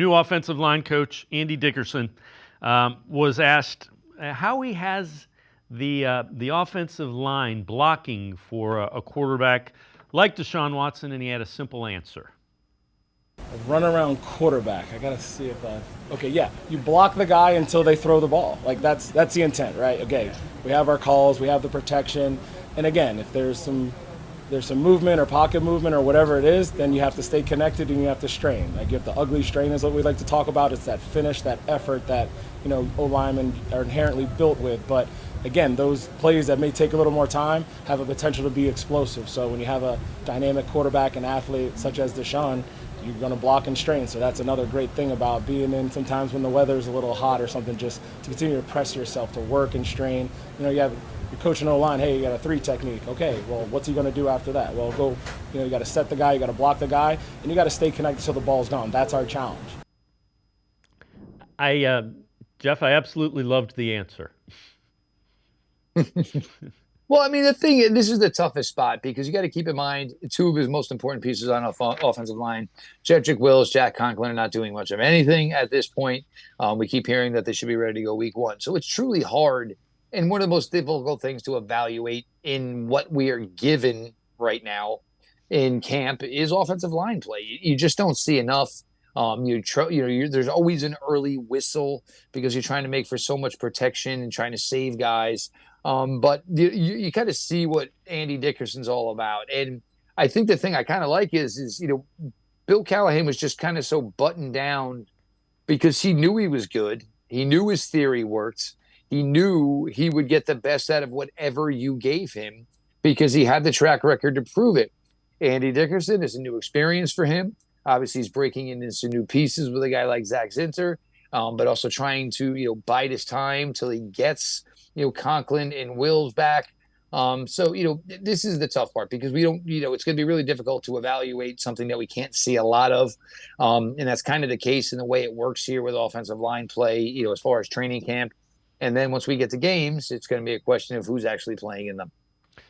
New offensive line coach Andy Dickerson was asked how he has the offensive line blocking for a quarterback like Deshaun Watson, and he had a simple answer. A runaround quarterback. I gotta see if I. Okay, yeah. You block the guy until they throw the ball. Like that's the intent, right? Okay. We have our calls. We have the protection. And again, if there's some movement or pocket movement or whatever it is, then you have to stay connected and you have to strain. Like you have the ugly strain is what we like to talk about. It's that finish, that effort that O linemen are inherently built with. But again, those plays that may take a little more time have a potential to be explosive. So when you have a dynamic quarterback and athlete such as Deshaun, you're going to block and strain. So that's another great thing about being in sometimes when the weather's a little hot or something, just to continue to press yourself to work and strain. You're coaching O-line, hey, you got a 3 technique. Okay, well, what's he going to do after that? Well, you got to set the guy, you got to block the guy, and you got to stay connected till the ball's gone. That's our challenge. Jeff, I absolutely loved the answer. Well, I mean, this is the toughest spot because you got to keep in mind two of his most important pieces on offensive line, Jedrick Wills, Jack Conklin, are not doing much of anything at this point. We keep hearing that they should be ready to go week 1. So it's truly hard and one of the most difficult things to evaluate in what we are given right now in camp is offensive line play. You just don't see enough. There's always an early whistle because you're trying to make for so much protection and trying to save guys. But you kind of see what Andy Dickerson's all about. And I think the thing I kind of like is Bill Callahan was just kind of so buttoned down because he knew he was good. He knew his theory worked. He knew he would get the best out of whatever you gave him because he had the track record to prove it. Andy Dickerson is a new experience for him. Obviously, he's breaking into some new pieces with a guy like Zach Zinter, but also trying to bide his time till he gets Conklin and Wills back. So this is the tough part because we don't it's going to be really difficult to evaluate something that we can't see a lot of, and that's kind of the case in the way it works here with offensive line play. As far as training camp, and then once we get to games, it's going to be a question of who's actually playing in them.